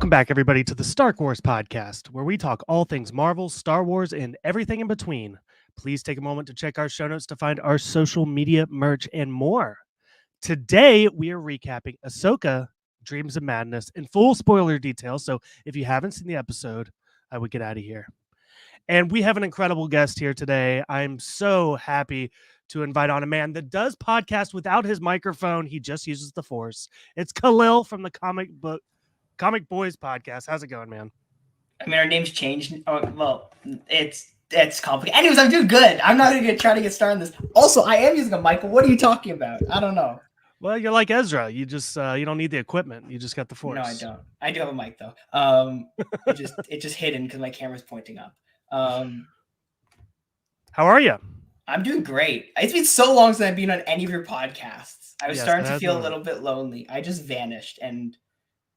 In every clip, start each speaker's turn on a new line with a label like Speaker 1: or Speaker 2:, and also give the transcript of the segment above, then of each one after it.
Speaker 1: Welcome back, everybody, to the Star Wars podcast, where we talk all things Marvel, Star Wars, and everything in between. Please take a moment to check our show notes to find our social media, merch, and more. Today, we are recapping Ahsoka, Dreams of Madness, in full spoiler detail. So if you haven't seen the episode, I would get out of here. And we have an incredible guest here today. I'm so happy to invite on a man that does podcast without his microphone. He just uses the Force. It's Khalil from the Comic Boys podcast. How's it going, man?
Speaker 2: I mean, our name's changed. Oh, well, it's complicated. Anyways, I'm doing good. I'm not gonna try to get started on this. Also, I am using a mic. What are you talking about? I don't know.
Speaker 1: Well, you're like Ezra. You just you don't need the equipment. You just got the Force.
Speaker 2: No, I don't. I do have a mic though. It's just hidden because my camera's pointing up.
Speaker 1: How are you?
Speaker 2: I'm doing great. It's been so long since I've been on any of your podcasts. I was starting to feel a little bit lonely. I just vanished, and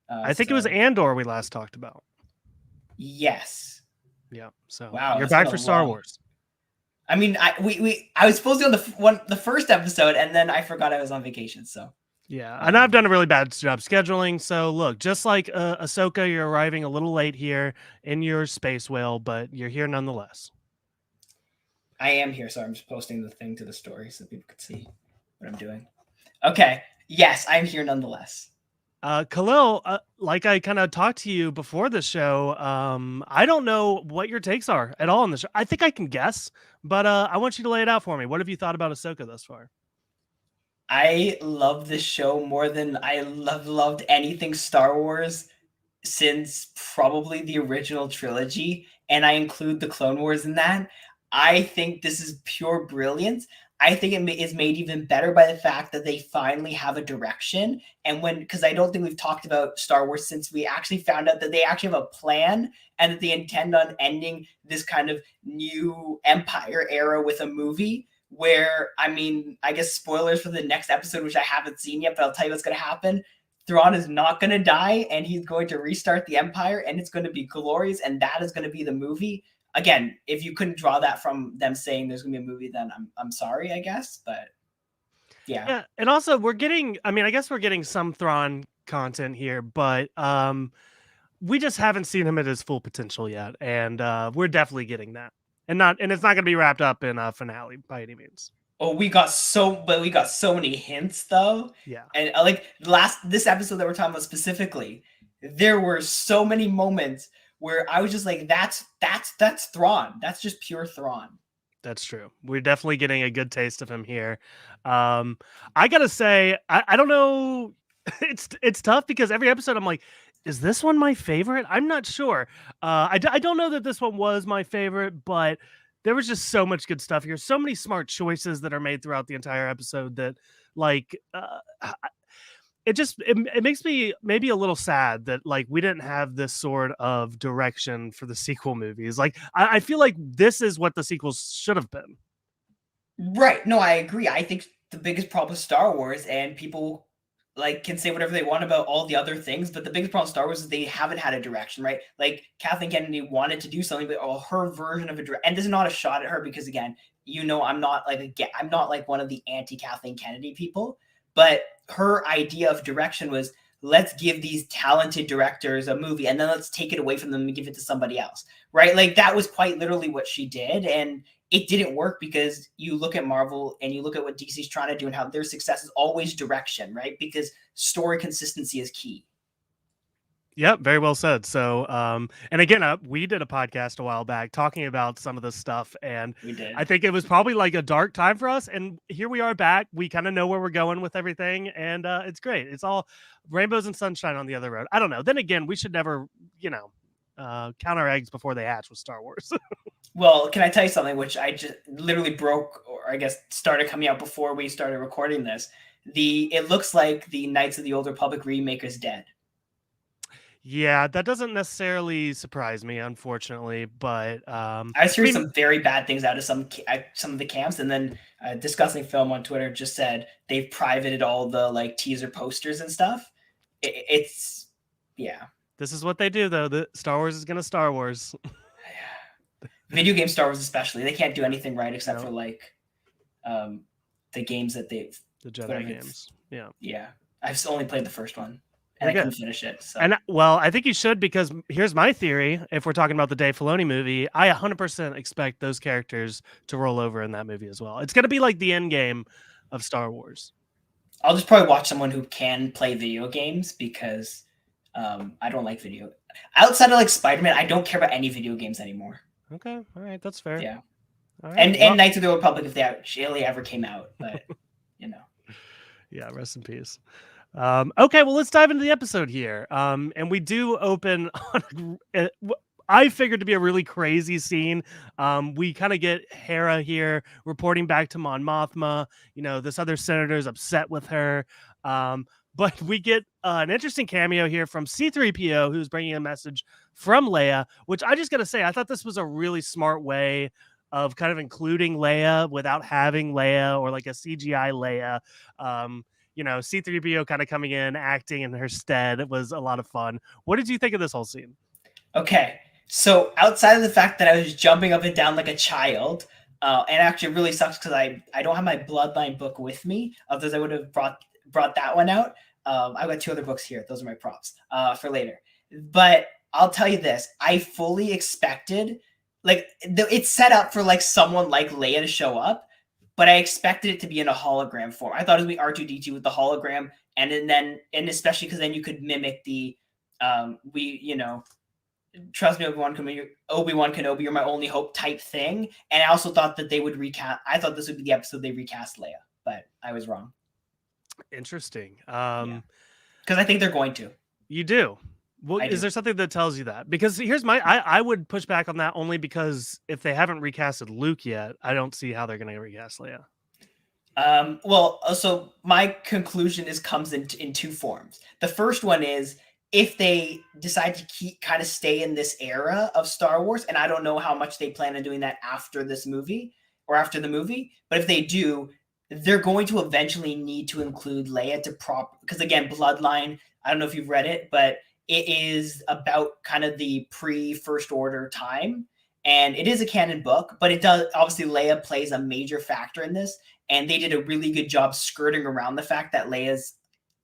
Speaker 1: I think it was Andor we last talked about.
Speaker 2: Yes.
Speaker 1: Yeah. So
Speaker 2: wow,
Speaker 1: you're back for Star Wars.
Speaker 2: I mean, I was supposed to be on the first episode, and then I forgot I was on vacation. So
Speaker 1: yeah, and I've done a really bad job scheduling. So look, just like Ahsoka, you're arriving a little late here in your space whale, but you're here nonetheless.
Speaker 2: I am here, so I'm just posting the thing to the story so people could see what I'm doing. Okay. Yes, I'm here nonetheless.
Speaker 1: Khalil, like I kind of talked to you before the show, I don't know what your takes are at all on the show. I think I can guess, but I want you to lay it out for me. What have you thought about Ahsoka thus far?
Speaker 2: I love this show more than I loved anything Star Wars since probably the original trilogy, and I include the Clone Wars in that. I think this is pure brilliance. I think it is made even better by the fact that they finally have a direction. And because I don't think we've talked about Star Wars since we actually found out that they actually have a plan and that they intend on ending this kind of new Empire era with a movie where, I mean, I guess spoilers for the next episode, which I haven't seen yet, but I'll tell you what's going to happen. Thrawn is not going to die, and he's going to restart the Empire, and it's going to be glorious, and that is going to be the movie. Again, if you couldn't draw that from them saying there's gonna be a movie, then I'm sorry, I guess. But yeah.
Speaker 1: And also we're getting, I mean, I guess we're getting some Thrawn content here, but we just haven't seen him at his full potential yet, and we're definitely getting that, and it's not gonna be wrapped up in a finale by any means.
Speaker 2: Oh, we got so many hints though.
Speaker 1: Yeah,
Speaker 2: and like this episode that we're talking about specifically, there were so many moments where I was just like, that's Thrawn. That's just pure Thrawn.
Speaker 1: That's true. We're definitely getting a good taste of him here. I gotta say, I don't know. It's tough because every episode I'm like, is this one my favorite? I'm not sure. I don't know that this one was my favorite, but there was just so much good stuff here. So many smart choices that are made throughout the entire episode that, like, it makes me maybe a little sad that like we didn't have this sort of direction for the sequel movies. Like I feel like this is what the sequels should have been.
Speaker 2: Right. No, I agree. I think the biggest problem with Star Wars, and people like can say whatever they want about all the other things, but the biggest problem with Star Wars is they haven't had a direction, right? Like Kathleen Kennedy wanted to do something, but her version of and this is not a shot at her because again, I'm not like one of the anti Kathleen Kennedy people. But her idea of direction was, let's give these talented directors a movie and then let's take it away from them and give it to somebody else, right? Like that was quite literally what she did. And it didn't work because you look at Marvel and you look at what DC's trying to do and how their success is always direction, right? Because story consistency is key.
Speaker 1: Yep, very well said. So, and again, we did a podcast a while back talking about some of this stuff, and
Speaker 2: we did.
Speaker 1: I think it was probably like a dark time for us, and here we are back. We kind of know where we're going with everything, and it's great. It's all rainbows and sunshine on the other road. I don't know. Then again, we should never, count our eggs before they hatch with Star Wars.
Speaker 2: Well, can I tell you something which I just literally broke, or I guess started coming out before we started recording this? It looks like the Knights of the Old Republic remake is dead.
Speaker 1: Yeah, that doesn't necessarily surprise me, unfortunately, but
Speaker 2: I was hearing some very bad things out of some of the camps, and then Discussing Film on Twitter just said they've privated all the like teaser posters and stuff. It's yeah.
Speaker 1: This is what they do, though. The Star Wars is gonna Star Wars.
Speaker 2: Video game Star Wars, especially, they can't do anything right except for like the games that they've
Speaker 1: the Jedi games. Yeah.
Speaker 2: I've only played the first one. and
Speaker 1: Very
Speaker 2: I couldn't
Speaker 1: good.
Speaker 2: finish it. So
Speaker 1: And well, I think you should, because here's my theory. If we're talking about the Dave Filoni movie, I 100% expect those characters to roll over in that movie as well. It's going to be like the end game of Star Wars.
Speaker 2: I'll just probably watch someone who can play video games because I don't like video. Outside of like Spider-Man, I don't care about any video games anymore.
Speaker 1: Okay, all right, that's fair.
Speaker 2: Yeah,
Speaker 1: All right,
Speaker 2: and
Speaker 1: well,
Speaker 2: Knights of the Old Republic if they actually ever came out, but you know.
Speaker 1: yeah, rest in peace. Okay, well, let's dive into the episode here. And we do open on I figured to be a really crazy scene. We kind of get Hera here reporting back to Mon Mothma. You know, this other senator is upset with her. But we get an interesting cameo here from C-3PO, who's bringing a message from Leia, which I just got to say, I thought this was a really smart way of kind of including Leia without having Leia or like a CGI Leia. You know, C-3PO kind of coming in, acting in her stead. It was a lot of fun. What did you think of this whole scene?
Speaker 2: Okay, so outside of the fact that I was jumping up and down like a child, and actually it really sucks because I don't have my Bloodline book with me. Otherwise, I would have brought that one out. I've got 2 other books here. Those are my props for later. But I'll tell you this: I fully expected, like, it's set up for like someone like Leia to show up, but I expected it to be in a hologram form. I thought it would be R2-D2 with the hologram, and especially because then you could mimic the trust me, Obi-Wan Kenobi, you're my only hope type thing. And I also thought that they would recast. I thought this would be the episode they recast Leia, but I was wrong.
Speaker 1: Interesting.
Speaker 2: Because I think they're going to.
Speaker 1: You do. Well, is there something that tells you that? Because here's I would push back on that only because if they haven't recasted Luke yet, I don't see how they're going to recast Leia.
Speaker 2: Well, so my conclusion comes in 2 forms. The first one is, if they decide to kind of stay in this era of Star Wars, and I don't know how much they plan on doing that after this movie or after the movie, but if they do, they're going to eventually need to include Leia because again, Bloodline, I don't know if you've read it, but it is about kind of the pre-First Order time, and it is a canon book, but it does, obviously Leia plays a major factor in this, and they did a really good job skirting around the fact that Leia's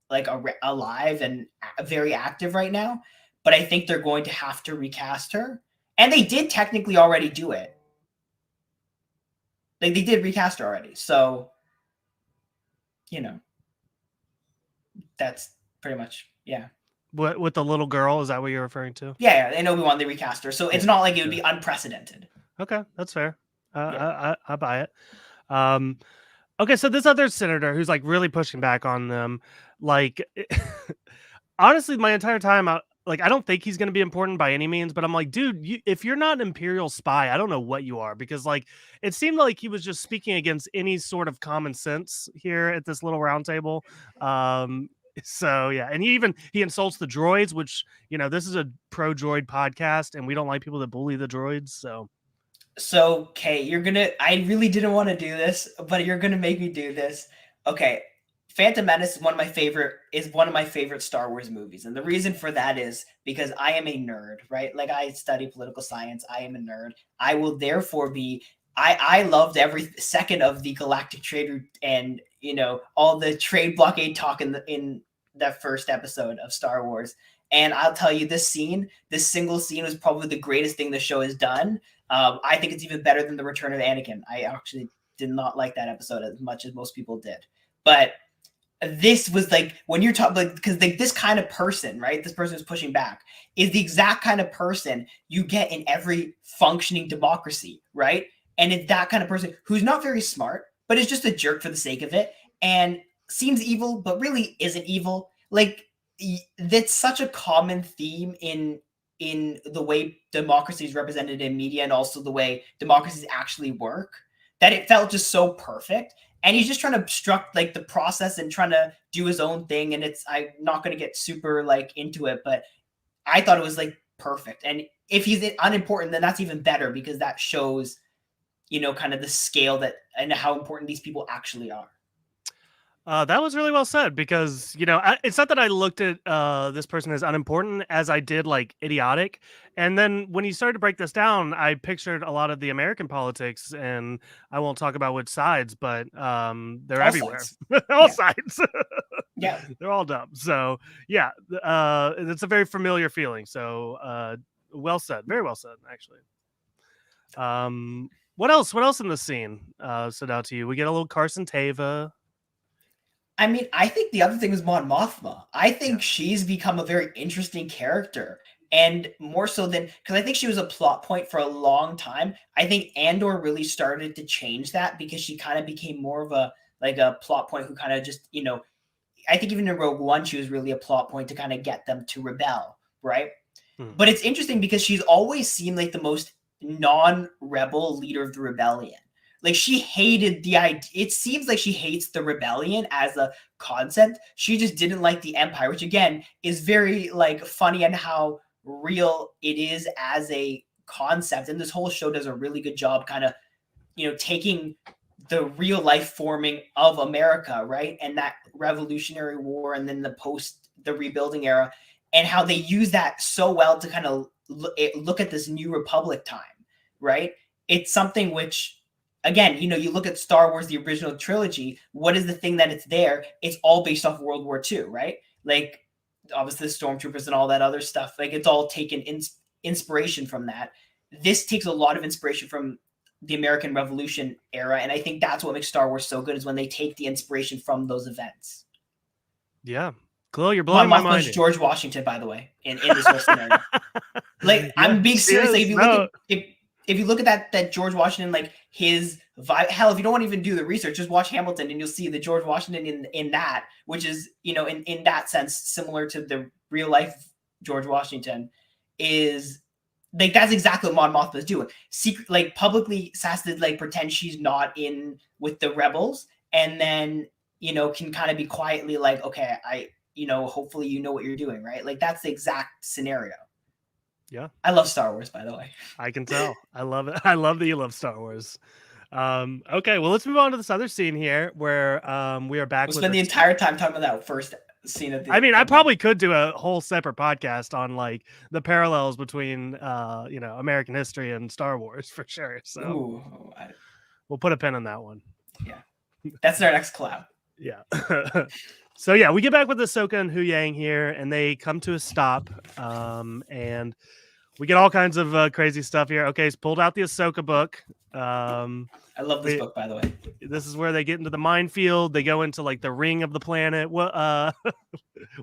Speaker 2: like alive and very active right now, but I think they're going to have to recast her, and they did technically already do it. Like, they did recast her already, so that's pretty much, yeah.
Speaker 1: What, with the little girl? Is that what you're referring to?
Speaker 2: Yeah, and Obi-Wan, they recast her, so it's not like it would be unprecedented.
Speaker 1: Okay, that's fair. I buy it. Okay, so this other senator who's like really pushing back on them, like, honestly, my entire time, I don't think he's going to be important by any means, but I'm like, dude, if you're not an Imperial spy, I don't know what you are, because like it seemed like he was just speaking against any sort of common sense here at this little round table. So yeah, and he insults the droids, which, this is a pro droid podcast, and we don't like people that bully the droids.
Speaker 2: So, okay, I really didn't want to do this, but you're gonna make me do this. Okay, Phantom Menace is one of my favorite Star Wars movies, and the reason for that is because I am a nerd, right? Like, I study political science. I am a nerd. I will therefore be. I loved every second of the galactic trade route, and all the trade blockade talk in that first episode of Star Wars. And I'll tell you, this single scene was probably the greatest thing the show has done. I think it's even better than the Return of Anakin. I actually did not like that episode as much as most people did. But this was like, when you're talking, like, because like this kind of person, right? This person who's pushing back is the exact kind of person you get in every functioning democracy, right? And it's that kind of person who's not very smart, but is just a jerk for the sake of it, and seems evil, but really isn't evil. Like, that's such a common theme in the way democracy is represented in media, and also the way democracies actually work, that it felt just so perfect. And he's just trying to obstruct like the process and trying to do his own thing. And I'm not going to get super like into it, but I thought it was like perfect. And if he's unimportant, then that's even better, because that shows, kind of the scale and how important these people actually are.
Speaker 1: That was really well said, because, it's not that I looked at this person as unimportant as I did like idiotic. And then when you started to break this down, I pictured a lot of the American politics, and I won't talk about which sides, but they're
Speaker 2: All
Speaker 1: everywhere.
Speaker 2: sides.
Speaker 1: All sides.
Speaker 2: Yeah.
Speaker 1: They're all dumb. So yeah, it's a very familiar feeling. So well said. Very well said, actually. What else? What else in the scene stood out to you? We get a little Carson Teva.
Speaker 2: I mean, I think the other thing is Mon Mothma. I think
Speaker 1: Yeah.
Speaker 2: she's become a very interesting character. And more so than because I think she was a plot point for a long time. I think Andor really started to change that because she kind of became more of a plot point who kind of just, I think even in Rogue One, she was really a plot point to kind of get them to rebel, right? But it's interesting because she's always seemed like the most non-rebel leader of the rebellion. Like she hated the idea. It seems like she hates the rebellion as a concept. She just didn't like the Empire, which again is very like funny and how real it is as a concept. And this whole show does a really good job kind of, taking the real life forming of America, right? And that Revolutionary War and then the rebuilding era and how they use that so well to kind of look at this new republic time, right? It's something which, again, you look at Star Wars, the original trilogy, what is the thing that it's there? It's all based off World War II, right? Like, obviously the stormtroopers and all that other stuff, like it's all taken inspiration from that. This takes a lot of inspiration from the American Revolution era, and I think that's what makes Star Wars so good is when they take the inspiration from those events.
Speaker 1: Yeah. Khalil, you're blowing my mind.
Speaker 2: George Washington, by the way, in this whole scenario. Like, yeah, I'm being serious. Like, if you look at that George Washington, like his vibe, hell, if you don't want to even do the research, just watch Hamilton and you'll see the George Washington in that, which is, in that sense, similar to the real life George Washington, is like that's exactly what Mon Mothma is doing. Secret, like publicly has to like pretend she's not in with the rebels, and then can kind of be quietly like, okay, hopefully you know what you're doing, right? Like that's the exact scenario.
Speaker 1: Yeah.
Speaker 2: I love Star Wars, by the way.
Speaker 1: I can tell. I love it. I love that you love Star Wars. Okay, well, let's move on to this other scene here where we are back.
Speaker 2: We'll spend the entire time talking about that first scene of the.
Speaker 1: I mean, I probably could do a whole separate podcast on like the parallels between American history and Star Wars for sure. So we'll put a pin on that one.
Speaker 2: Yeah, that's our next collab.
Speaker 1: Yeah. So yeah, we get back with Ahsoka and Hu Yang here, and they come to a stop, and we get all kinds of crazy stuff here. Okay, he's pulled out the Ahsoka book.
Speaker 2: I love this book, by the way.
Speaker 1: This is where they get into the minefield. They go into like the ring of the planet. What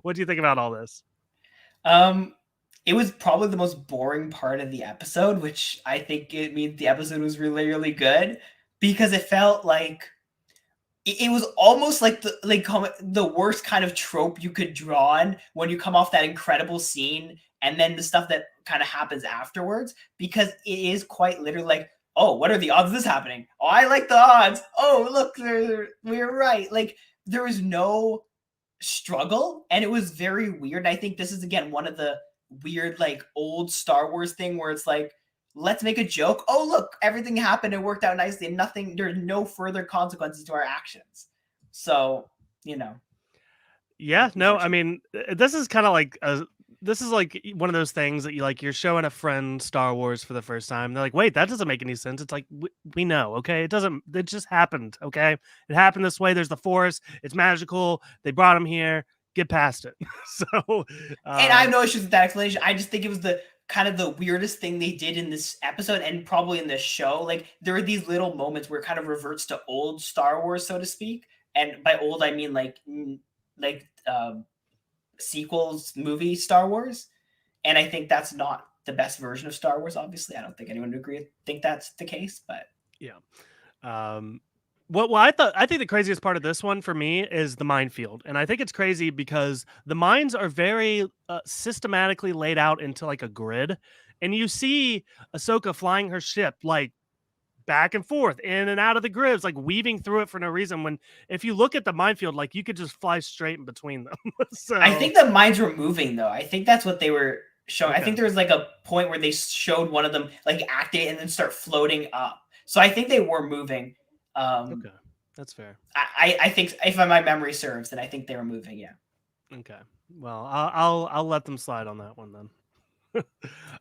Speaker 1: do you think about all this?
Speaker 2: It was probably the most boring part of the episode, which I think it means the episode was really, really good because it felt like it was almost like the worst kind of trope you could draw on when you come off that incredible scene and then the stuff that kind of happens afterwards, because it is quite literally like, oh, what are the odds of this happening? Oh, I like the odds. Oh, look, we're right. Like there was no struggle and it was very weird. And I think this is, again, one of the weird, like old Star Wars thing where it's like, let's make a joke. Oh, look, everything happened and worked out nicely and there's no further consequences to our actions. So,
Speaker 1: Yeah, no, I mean, this is kind of like this is like one of those things that you're showing a friend Star Wars for the first time. They're like, wait, that doesn't make any sense. It's like, we know, okay? It just happened, okay? It happened this way. There's the Force. It's magical. They brought him here. Get past it. So,
Speaker 2: and I have no issues with that explanation. I just think it was the kind of the weirdest thing they did in this episode and probably in this show. Like there are these little moments where it kind of reverts to old Star Wars, so to speak. And by old, I mean like sequels, movie Star Wars. And I think that's not the best version of Star Wars. Obviously, I don't think anyone would think that's the case, but
Speaker 1: yeah. Well, I think the craziest part of this one for me is the minefield, and I think it's crazy because the mines are very systematically laid out into like a grid, and you see Ahsoka flying her ship like back and forth, in and out of the grids, like weaving through it for no reason. When if you look at the minefield, like you could just fly straight in between them. So
Speaker 2: I think the mines were moving though. I think that's what they were showing.
Speaker 1: Okay.
Speaker 2: I think there was like a point where they showed one of them like activate and then start floating up. So I think they were moving.
Speaker 1: Okay, that's fair.
Speaker 2: I think if my memory serves, then I think they were moving. Yeah.
Speaker 1: Okay. Well, I'll let them slide on that one then.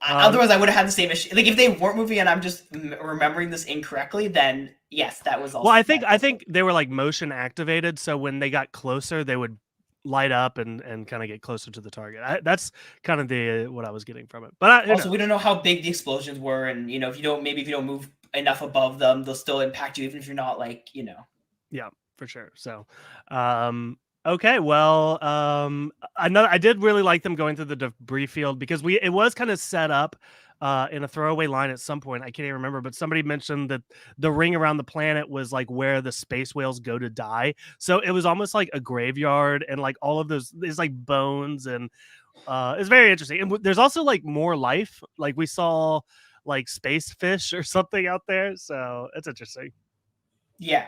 Speaker 2: Otherwise, I would have had the same issue. Like if they weren't moving and I'm just remembering this incorrectly, then yes, that was also.
Speaker 1: Well, I think they were like motion activated, so when they got closer, they would light up and kind of get closer to the target. That's kind of the what I was getting from it. But who
Speaker 2: Also, we
Speaker 1: knows?
Speaker 2: don't know how big the explosions were, and if you don't move enough above them, they'll still impact you, even if you're not
Speaker 1: Yeah, for sure. So, okay, well, I did really like them going through the debris field because it was kind of set up in a throwaway line at some point. I can't even remember, but somebody mentioned that the ring around the planet was like where the space whales go to die. So it was almost like a graveyard, and like all of there's like bones, and it's very interesting. And there's also like more life. Like we saw like space fish or something out there, so it's interesting.
Speaker 2: Yeah.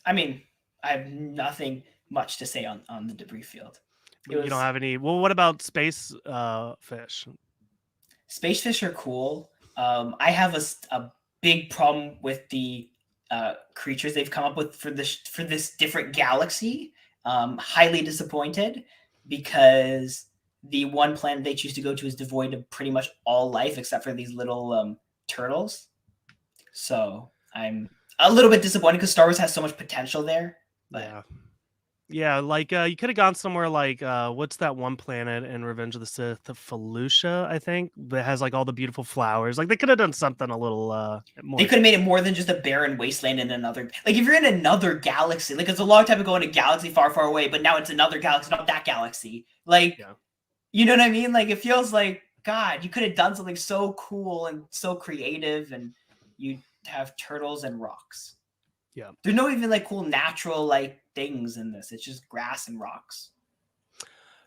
Speaker 2: I mean, I have nothing much to say on the debris field. It
Speaker 1: You don't
Speaker 2: was
Speaker 1: have any. Well, what about space fish?
Speaker 2: Space fish are cool. I have a big problem with the creatures they've come up with for this different galaxy. Highly disappointed because the one planet they choose to go to is devoid of pretty much all life except for these little turtles. So I'm a little bit disappointed because Star Wars has so much potential there. But
Speaker 1: Yeah, like you could have gone somewhere like what's that one planet in Revenge of the Sith, Felucia, I think, that has like all the beautiful flowers. Like they could have done something a little
Speaker 2: they
Speaker 1: more.
Speaker 2: could have made it more than just a barren wasteland in another. Like if you're in another galaxy, like it's a long time ago in a galaxy far, far away, but now it's another galaxy, not that galaxy. Like,
Speaker 1: Yeah.
Speaker 2: you know what I mean? Like it feels like God, you could have done something so cool and so creative, and you have turtles and rocks.
Speaker 1: Yeah.
Speaker 2: There's no even like cool natural like things in this. It's just grass and rocks.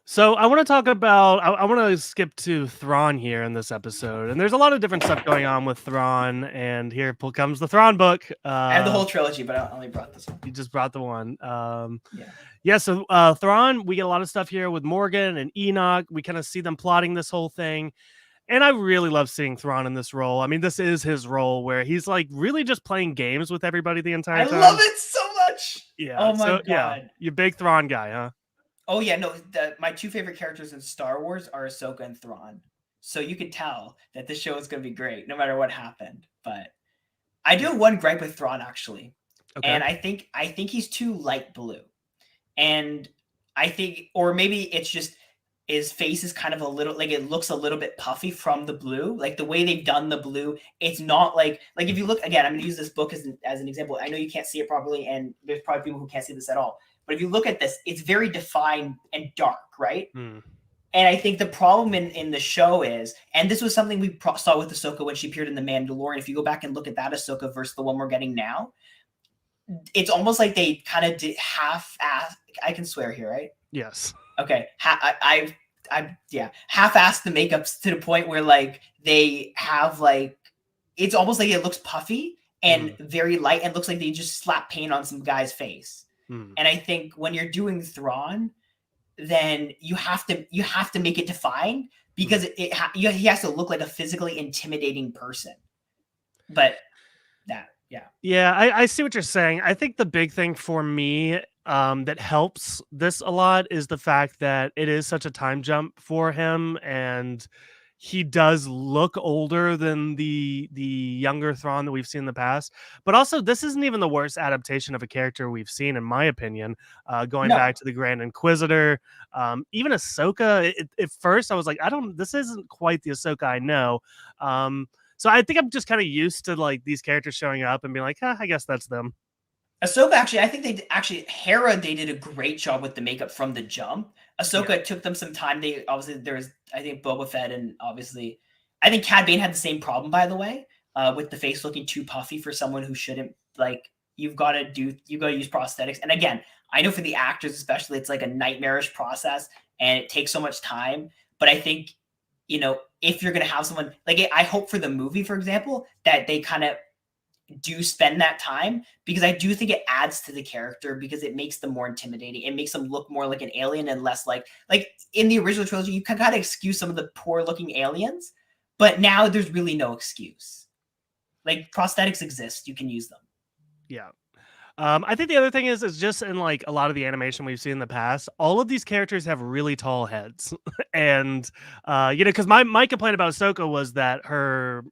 Speaker 1: So I want to talk about. I want to skip to Thrawn here in this episode, and there's a lot of different stuff going on with Thrawn. And here comes the Thrawn book.
Speaker 2: I have the whole trilogy, but I only brought this one.
Speaker 1: You just brought the one.
Speaker 2: Yeah.
Speaker 1: Yeah. So Thrawn, we get a lot of stuff here with Morgan and Enoch. We kind of see them plotting this whole thing. And I really love seeing Thrawn in this role. I mean, this is his role where he's like really just playing games with everybody the entire
Speaker 2: I
Speaker 1: time.
Speaker 2: love it so much.
Speaker 1: Yeah.
Speaker 2: Oh my
Speaker 1: So
Speaker 2: God.
Speaker 1: yeah, you're a big Thrawn guy, huh?
Speaker 2: Oh yeah, no. My two favorite characters in Star Wars are Ahsoka and Thrawn. So you could tell that this show is going to be great, no matter what happened. But I do have one gripe with Thrawn actually,
Speaker 1: Okay.
Speaker 2: and I think he's too light blue, and I think, or maybe it's just his face is kind of a little like it looks a little bit puffy from the blue. Like the way they've done the blue, it's not like if you look again. I'm going to use this book as an example. I know you can't see it properly, and there's probably people who can't see this at all. But if you look at this, it's very defined and dark, right?
Speaker 1: Hmm.
Speaker 2: And I think the problem in the show is, and this was something we saw with Ahsoka when she appeared in The Mandalorian. If you go back and look at that Ahsoka versus the one we're getting now, it's almost like they kind of did half-ass. I can swear here, right?
Speaker 1: Yes.
Speaker 2: Okay. Half-assed the makeups to the point where like they have like it's almost like it looks puffy and very light and looks like they just slap paint on some guy's face. And I think when you're doing Thrawn, then you have to make it defined because he has to look like a physically intimidating person. But
Speaker 1: I see what you're saying. I think the big thing for me that helps this a lot is the fact that it is such a time jump for him, and he does look older than the younger Thrawn that we've seen in the past. But also, this isn't even the worst adaptation of a character we've seen, in my opinion. Going back to the Grand Inquisitor, even Ahsoka. At first, I was like, this isn't quite the Ahsoka I know. So I think I'm just kind of used to like these characters showing up and being like, I guess that's them.
Speaker 2: Ahsoka, actually, I think Hera, they did a great job with the makeup from the jump. Ahsoka took them some time. They obviously there was, I think, Boba Fett, and obviously, I think Cad Bane had the same problem, by the way, with the face looking too puffy for someone who shouldn't. Like you've got to use prosthetics. And again, I know for the actors especially, it's like a nightmarish process and it takes so much time. But I think, if you're gonna have someone like I hope for the movie, for example, that they kind of do spend that time, because I do think it adds to the character because it makes them more intimidating. It makes them look more like an alien and less like in the original trilogy, you can kind of excuse some of the poor looking aliens, but now there's really no excuse. Like prosthetics exist, you can use them.
Speaker 1: Yeah. I think the other thing is just in like a lot of the animation we've seen in the past, all of these characters have really tall heads. And because my complaint about Ahsoka was that her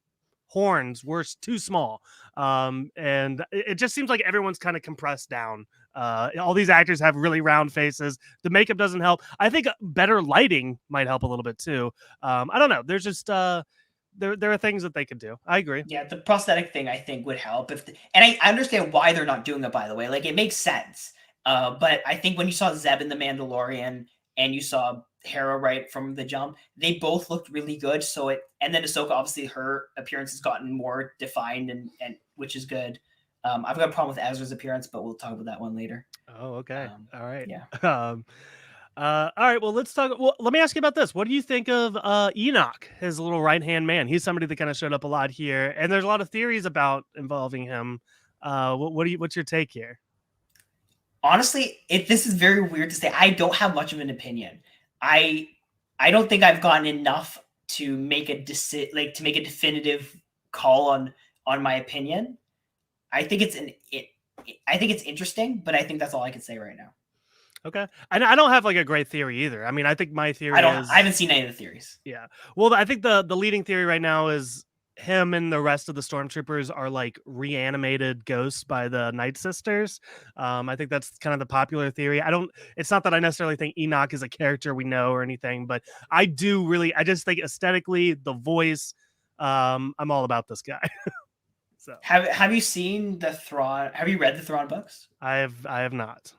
Speaker 1: horns were too small. And it just seems like everyone's kind of compressed down All these actors have really round faces. The makeup doesn't help. I think better lighting might help a little bit too. I don't know. There's just there are things that they could do. I agree.
Speaker 2: Yeah, the prosthetic thing I think would help and I understand why they're not doing it, by the way. Like, it makes sense. But I think when you saw Zeb in The Mandalorian and you saw Hera right from the jump, they both looked really good. And then Ahsoka, obviously her appearance has gotten more defined and which is good. I've got a problem with Ezra's appearance, but we'll talk about that one later.
Speaker 1: Oh, okay. All right.
Speaker 2: Yeah.
Speaker 1: All right. Well, let's talk. Well, let me ask you about this. What do you think of Enoch, his little right hand man? He's somebody that kind of showed up a lot here, and there's a lot of theories about involving him. What's your take here?
Speaker 2: Honestly, this is very weird to say. I don't have much of an opinion. I I don't think I've gotten enough to make a to make a definitive call on my opinion. I think I think it's interesting, but I think that's all I can say right now.
Speaker 1: Okay. And I don't have like a great theory either. I mean, I think my theory is
Speaker 2: I haven't seen any of the theories.
Speaker 1: Yeah. Well, I think the leading theory right now is him and the rest of the stormtroopers are like reanimated ghosts by the Night Sisters. I think that's kind of the popular theory. It's not that I necessarily think Enoch is a character we know or anything, but I just think aesthetically, the voice, I'm all about this guy. So
Speaker 2: have you seen the Thrawn? Have you read the Thrawn books?
Speaker 1: I have not.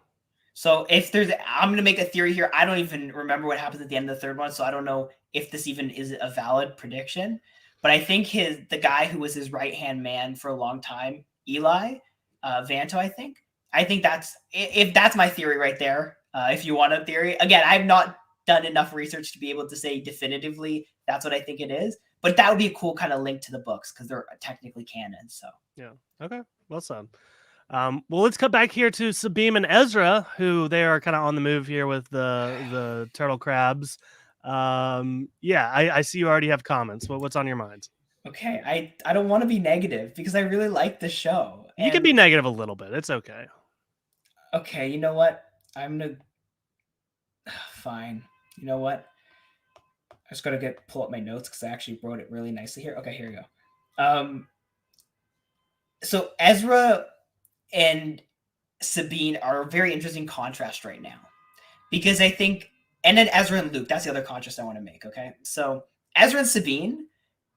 Speaker 2: So I'm going to make a theory here. I don't even remember what happens at the end of the third one, so I don't know if this even is a valid prediction. But I think the guy who was his right hand man for a long time, Eli Vanto, I think that's my theory right there. If you want a theory, again, I've not done enough research to be able to say definitively that's what I think it is. But that would be a cool kind of link to the books because they're technically canon. So
Speaker 1: yeah, okay, well said. Well, let's cut back here to Sabine and Ezra, who they are kind of on the move here with the turtle crabs. Yeah, I see you already have comments. What's on your mind?
Speaker 2: Okay, I don't want to be negative because I really like the show.
Speaker 1: You can be negative a little bit. It's okay.
Speaker 2: Okay, you know what? I'm gonna fine. You know what? I just gotta pull up my notes because I actually wrote it really nicely here. Okay, here we go. So Ezra and Sabine are a very interesting contrast right now because I think, and then Ezra and Luke, that's the other contrast I want to make. Okay, so Ezra and Sabine,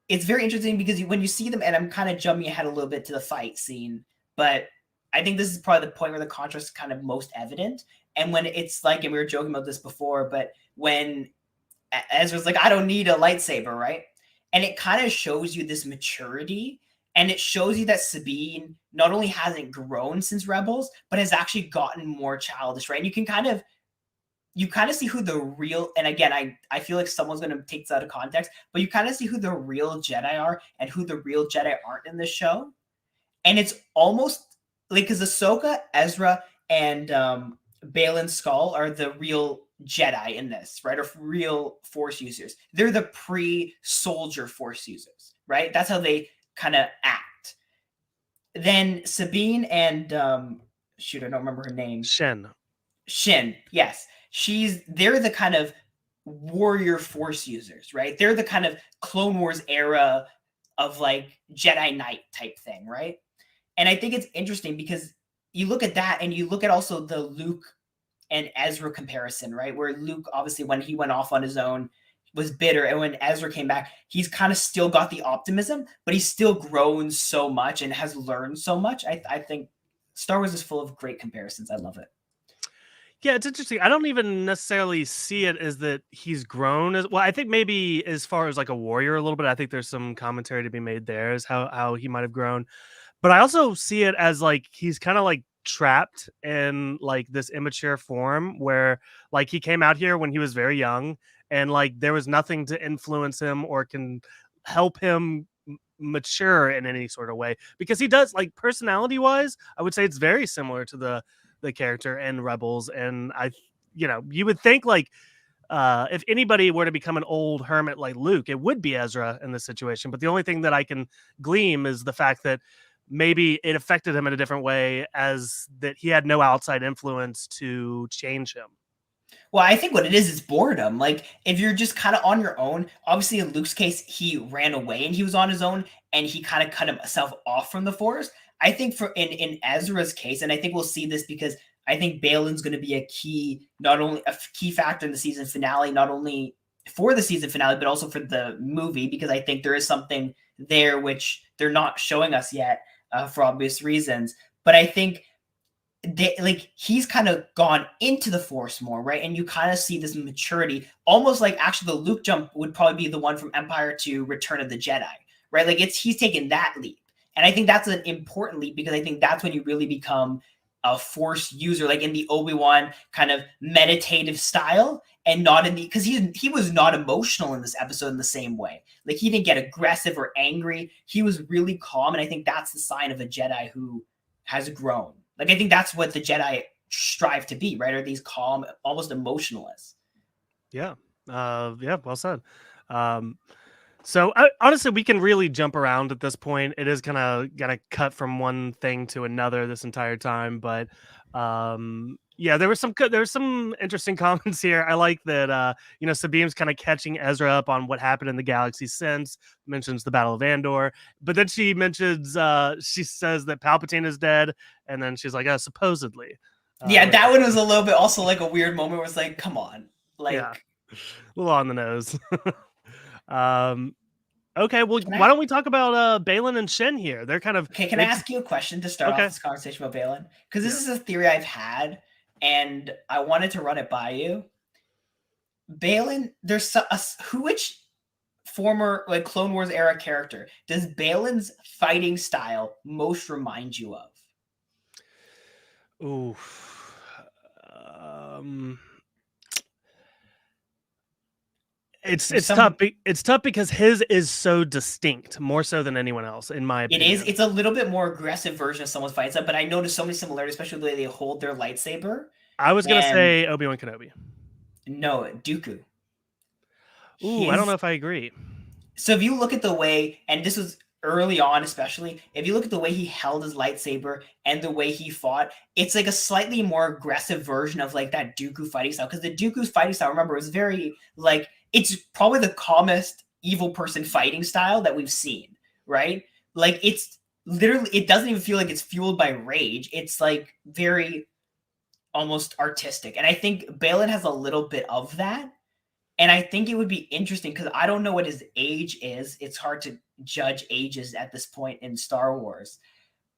Speaker 2: it's very interesting because when you see them, and I'm kind of jumping ahead a little bit to the fight scene, but I think this is probably the point where the contrast is kind of most evident. And when it's like, and we were joking about this before, but when Ezra's like, I don't need a lightsaber, right? And it kind of shows you this maturity, and it shows you that Sabine not only hasn't grown since Rebels, but has actually gotten more childish, right? And you kind of see who the real, and again, I feel like someone's going to take this out of context, but you kind of see who the real Jedi are and who the real Jedi aren't in this show. And it's almost like, because Ahsoka, Ezra, and Baylan Skull are the real Jedi in this, right? Or real Force users. They're the pre-soldier Force users, right? That's how they kind of act. Then Sabine and shoot, I don't remember her name.
Speaker 1: Shin,
Speaker 2: yes. They're the kind of warrior Force users, right? They're the kind of Clone Wars era of like Jedi Knight type thing, right? And I think it's interesting because you look at that and you look at also the Luke and Ezra comparison, right? Where Luke, obviously, when he went off on his own, was bitter. And when Ezra came back, he's kind of still got the optimism, but he's still grown so much and has learned so much. I think Star Wars is full of great comparisons. I love it.
Speaker 1: Yeah, it's interesting. I don't even necessarily see it as that he's grown as well. I think maybe as far as like a warrior a little bit, I think there's some commentary to be made there as how he might have grown. But I also see it as like he's kind of like trapped in like this immature form where like he came out here when he was very young and like there was nothing to influence him or can help him mature in any sort of way, because he does, like, personality wise, I would say it's very similar to the character in Rebels. And you would think like if anybody were to become an old hermit like Luke, it would be Ezra in this situation. But the only thing that I can glean is the fact that maybe it affected him in a different way, as that he had no outside influence to change him.
Speaker 2: Well, I think what it is boredom. Like, if you're just kind of on your own, obviously in Luke's case, he ran away and he was on his own and he kind of cut himself off from the Force. I think in Ezra's case, and I think we'll see this because I think Balin's going to be a key, not only a key factor in the season finale, not only for the season finale, but also for the movie, because I think there is something there which they're not showing us yet for obvious reasons. But I think he's kind of gone into the Force more, right? And you kind of see this maturity, almost like actually the Luke jump would probably be the one from Empire to Return of the Jedi, right? Like he's taken that leap. And I think that's an important leap, because I think that's when you really become a Force user, like in the Obi-Wan kind of meditative style, and not in the, because he was not emotional in this episode in the same way. Like he didn't get aggressive or angry. He was really calm, and I think that's the sign of a Jedi who has grown. Like I think that's what the Jedi strive to be, right? Are these calm, almost emotionless?
Speaker 1: Yeah. Yeah. Well said. So honestly, we can really jump around at this point. It is kind of gonna cut from one thing to another this entire time, but yeah, there was some interesting comments here. I like that Sabine's kind of catching Ezra up on what happened in the galaxy since, mentions the Battle of Andor, but then she mentions she says that Palpatine is dead, and then she's like, supposedly.
Speaker 2: Yeah, that one was a little bit also like a weird moment where it's like, come on. Like,
Speaker 1: yeah, a little on the nose. Okay, well, why don't we talk about Balin and Shin here? They're kind of
Speaker 2: okay. Can I ask you a question to start off this conversation about Balin? Because this is a theory I've had, and I wanted to run it by you. Balin, there's which former like Clone Wars era character does Balin's fighting style most remind you of?
Speaker 1: Ooh. It's tough. It's tough because his is so distinct, more so than anyone else, in my opinion.
Speaker 2: It is. It's a little bit more aggressive version of someone's fight style, but I noticed so many similarities, especially the way they hold their lightsaber.
Speaker 1: I was gonna say Obi-Wan Kenobi.
Speaker 2: No, Dooku.
Speaker 1: Ooh, I don't know if I agree.
Speaker 2: So if you look at the way, and this was early on especially, if you look at the way he held his lightsaber and the way he fought, it's like a slightly more aggressive version of like that Dooku fighting style. Because the Dooku's fighting style, remember, was very like, it's probably the calmest evil person fighting style that we've seen, right? Like it's literally, it doesn't even feel like it's fueled by rage. It's like very almost artistic. And I think Balin has a little bit of that. And I think it would be interesting because I don't know what his age is. It's hard to judge ages at this point in Star Wars.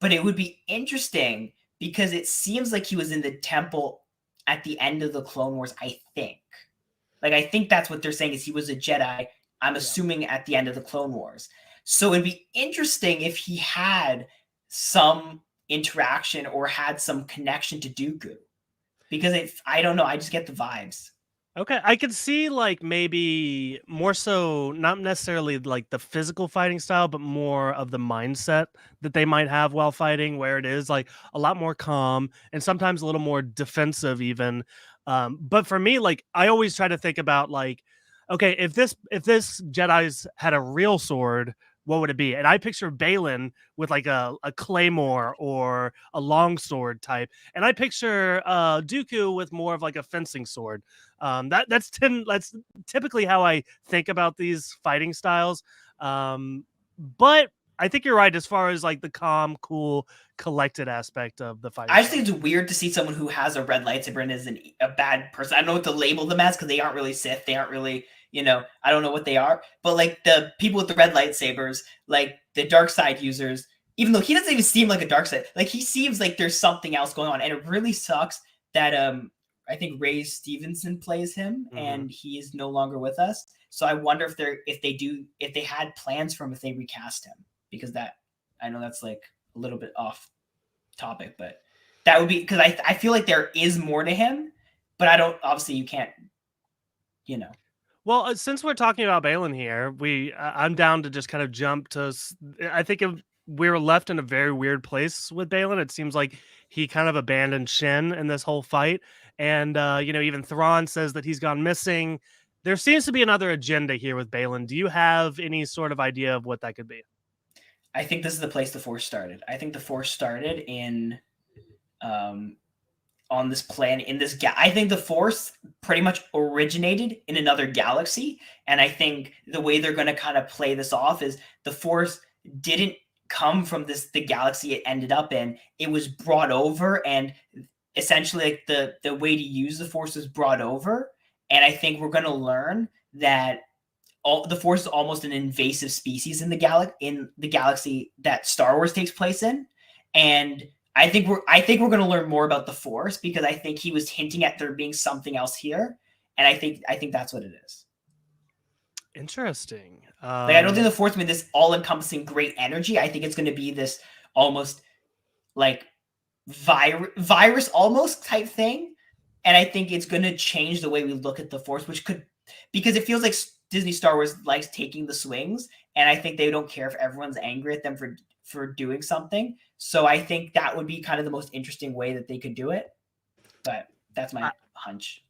Speaker 2: But it would be interesting because it seems like he was in the temple at the end of the Clone Wars, I think. Like, I think that's what they're saying is he was a Jedi, I'm assuming, at the end of the Clone Wars. So it'd be interesting if he had some interaction or had some connection to Dooku. Because I don't know, I just get the vibes.
Speaker 1: Okay, I could see like maybe more so not necessarily like the physical fighting style, but more of the mindset that they might have while fighting, where it is like a lot more calm and sometimes a little more defensive even. But for me, like I always try to think about like, okay, if this Jedi's had a real sword, what would it be? And I picture Balin with like a claymore or a longsword type, and I picture Dooku with more of like a fencing sword. That's typically how I think about these fighting styles. But I think you're right as far as like the calm, cool, collected aspect of the fighting.
Speaker 2: I just think it's weird to see someone who has a red lightsaber and is a bad person. I don't know what to label them as because they aren't really Sith. They aren't really, I don't know what they are. But like the people with the red lightsabers, like the dark side users, even though he doesn't even seem like a dark side, like he seems like there's something else going on. And it really sucks that I think Ray Stevenson plays him and he is no longer with us. So I wonder if they had plans for him, if they recast him, because I know that's like a little bit off topic, but that would be because I feel like there is more to him, but I don't, obviously you can't,
Speaker 1: Well, since we're talking about Balin here, I'm down to just kind of jump to, I think we were left in a very weird place with Balin. It seems like he kind of abandoned Shin in this whole fight. And, even Thrawn says that he's gone missing. There seems to be another agenda here with Balin. Do you have any sort of idea of what that could be?
Speaker 2: I think this is the place the Force started. I think the Force started in, on this planet, in this I think the Force pretty much originated in another galaxy. And I think the way they're going to kind of play this off is the Force didn't come from the galaxy it ended up in. It was brought over, and essentially like the way to use the Force was brought over, and I think we're gonna learn that the Force is almost an invasive species in the galaxy that Star Wars takes place in, and I think we're going to learn more about the Force because I think he was hinting at there being something else here, and I think that's what it is.
Speaker 1: Interesting.
Speaker 2: Like I don't think the Force means this all-encompassing great energy. I think it's going to be this almost like virus almost type thing, and I think it's going to change the way we look at the Force, which could because it feels like Disney Star Wars likes taking the swings, and I think they don't care if everyone's angry at them for doing something. So I think that would be kind of the most interesting way that they could do it. But that's my hunch.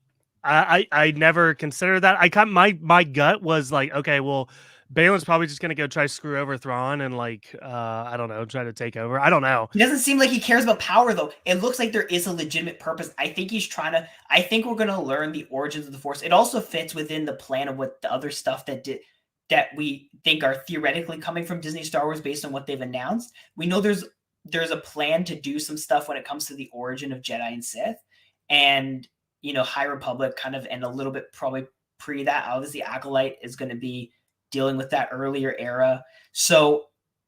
Speaker 1: I never considered that. I kind my gut was like, okay, well, Balin's probably just gonna go try to screw over Thrawn and like I don't know, try to take over. I don't know.
Speaker 2: He doesn't seem like he cares about power though. It looks like there is a legitimate purpose. I think he's trying to. I think we're gonna learn the origins of the Force. It also fits within the plan of what the other stuff that we think are theoretically coming from Disney Star Wars based on what they've announced. We know there's a plan to do some stuff when it comes to the origin of Jedi and Sith, and High Republic kind of, and a little bit probably pre that. Obviously, Acolyte is going to be dealing with that earlier era. So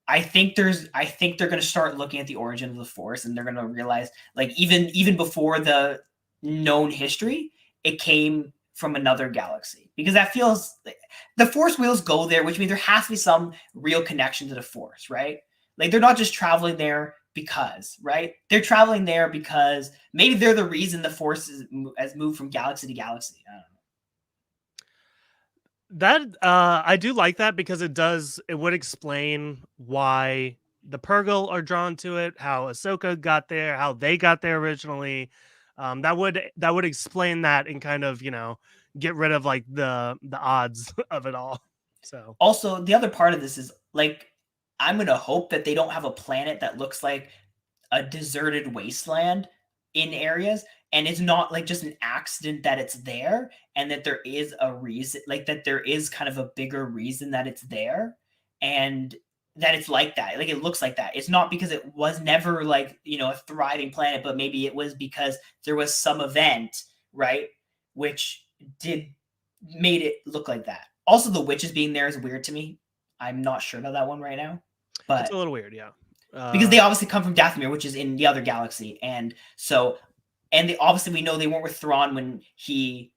Speaker 2: I think they're going to start looking at the origin of the Force, and they're going to realize, like even before the known history, it came from another galaxy because that feels the Force wheels go there, which means there has to be some real connection to the Force, right? Like they're not just traveling there because, right? They're traveling there because maybe they're the reason the Force has moved from galaxy to galaxy. I don't know.
Speaker 1: That I do like that because it would explain why the Purgle are drawn to it, how Ahsoka got there, how they got there originally. That would explain that and kind of get rid of like the odds of it all. So
Speaker 2: also the other part of this is like I'm gonna hope that they don't have a planet that looks like a deserted wasteland in areas, and it's not like just an accident that it's there, and that there is a reason, like that there is kind of a bigger reason that it's there, and that it's like that, like it looks like that. It's not because it was never like a thriving planet, but maybe it was because there was some event, right, which did made it look like that. Also, the witches being there is weird to me. I'm not sure about that one right now,
Speaker 1: it's a
Speaker 2: but
Speaker 1: little weird, yeah.
Speaker 2: because they obviously come from Dathomir, which is in the other galaxy, and so, and they obviously, we know they weren't with Thrawn when he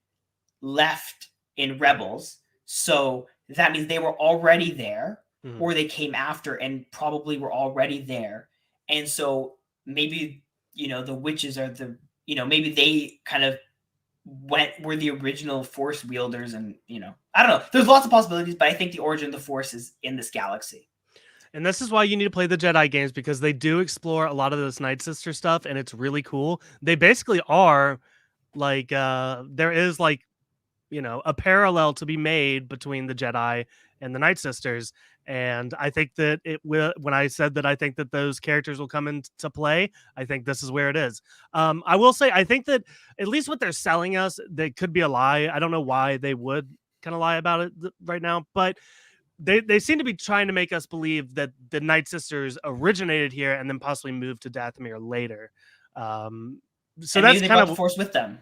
Speaker 2: left in Rebels, so that means they were already there, or they came after and probably were already there, and so maybe the witches are maybe they kind of were the original Force wielders, and I don't know. There's lots of possibilities, but I think the origin of the Force is in this galaxy.
Speaker 1: And this is why you need to play the Jedi games, because they do explore a lot of this Night Sister stuff, and it's really cool. They basically are like there is like a parallel to be made between the Jedi and the Night Sisters. And I think that it will. When I said that I think that those characters will come into play, I think this is where it is. I will say I think that at least what they're selling us, that could be a lie. I don't know why they would kind of lie about it right now, but they seem to be trying to make us believe that the Night Sisters originated here and then possibly moved to Dathomir later. So
Speaker 2: And
Speaker 1: that's
Speaker 2: maybe they
Speaker 1: kind
Speaker 2: brought the
Speaker 1: of
Speaker 2: Force with them.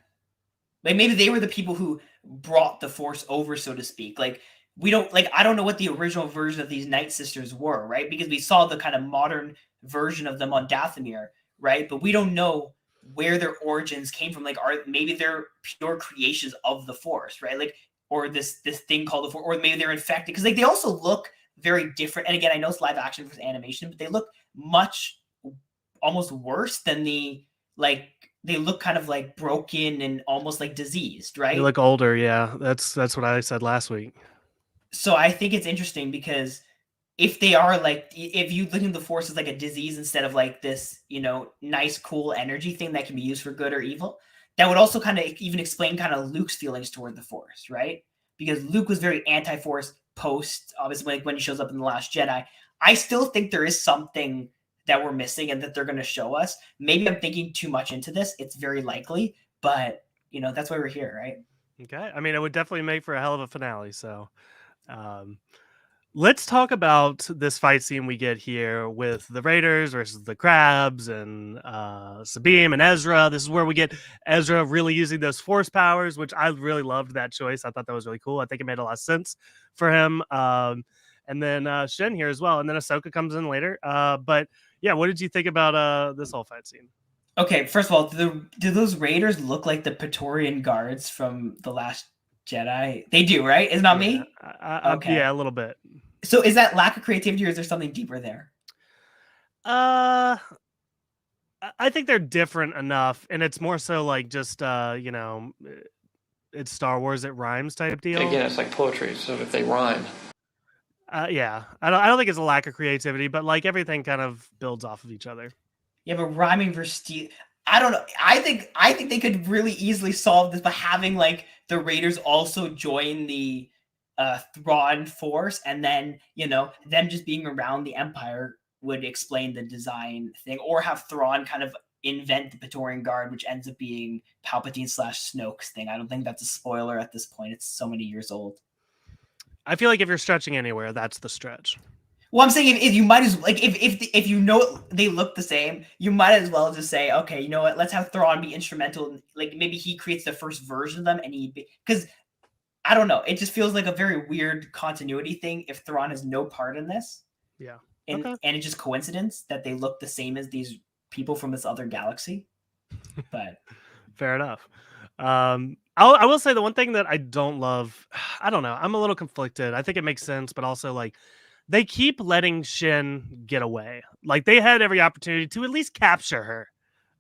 Speaker 2: Like maybe they were the people who brought the Force over, so to speak. Like I don't know what the original version of these Night Sisters were, right? Because we saw the kind of modern version of them on Dathomir, right? But we don't know where their origins came from. Like maybe they're pure creations of the Force, right? Like, or this thing called the Force, or maybe they're infected, because like they also look very different. And again, I know it's live action versus animation, but they look much almost worse than like they look kind of like broken and almost like diseased,
Speaker 1: they
Speaker 2: right?
Speaker 1: look older. Yeah, that's what I said last week.
Speaker 2: So I think it's interesting because if they are like, if you look at the Force as like a disease instead of like this, nice, cool energy thing that can be used for good or evil, that would also kind of even explain kind of Luke's feelings toward the Force, right? Because Luke was very anti-Force post, obviously, when he shows up in The Last Jedi. I still think there is something that we're missing and that they're going to show us. Maybe I'm thinking too much into this. It's very likely, but that's why we're here, right?
Speaker 1: Okay, I mean, it would definitely make for a hell of a finale. So, um, Let's talk about this fight scene we get here with the Raiders versus the Crabs and Sabine and Ezra. This is where we get Ezra really using those force powers, which I really loved that choice. I thought that was really cool. I think it made a lot of sense for him. And then Shin here as well. And then Ahsoka comes in later. But yeah, what did you think about this whole fight scene?
Speaker 2: Okay, first of all, do those Raiders look like the Praetorian Guards from The Last Jedi? They do, right? It's not
Speaker 1: Yeah,
Speaker 2: me?
Speaker 1: yeah,
Speaker 2: Okay.
Speaker 1: a little bit.
Speaker 2: So is that lack of creativity or is there something deeper there?
Speaker 1: Uh, I think they're different enough, and it's more so like just it's Star Wars, it rhymes type deal.
Speaker 3: Again, it's like poetry, so if they rhyme.
Speaker 1: Yeah, I don't think it's a lack of creativity, but like everything kind of builds off of each other.
Speaker 2: You have a rhyming versus steel. I don't know. I think they could really easily solve this by having like the Raiders also join the Thrawn force, and then them just being around the Empire would explain the design thing, or have Thrawn kind of invent the Praetorian Guard, which ends up being Palpatine slash Snoke's thing. I don't think that's a spoiler at this point. It's so many years old.
Speaker 1: I feel like if you're stretching anywhere, that's the stretch.
Speaker 2: Well, I'm saying if you might as like if you know they look the same, you might as well just say, okay, you know what? Let's have Thrawn be instrumental. Like maybe he creates the first version of them, and because I don't know, it just feels like a very weird continuity thing if Thrawn has no part in this.
Speaker 1: Yeah.
Speaker 2: And
Speaker 1: Okay.
Speaker 2: and it's just coincidence that they look the same as these people from this other galaxy. But
Speaker 1: Fair enough. I will say the one thing that I don't love, I don't know, I'm a little conflicted. I think it makes sense, but also like they keep letting Shin get away. Like they had every opportunity to at least capture her,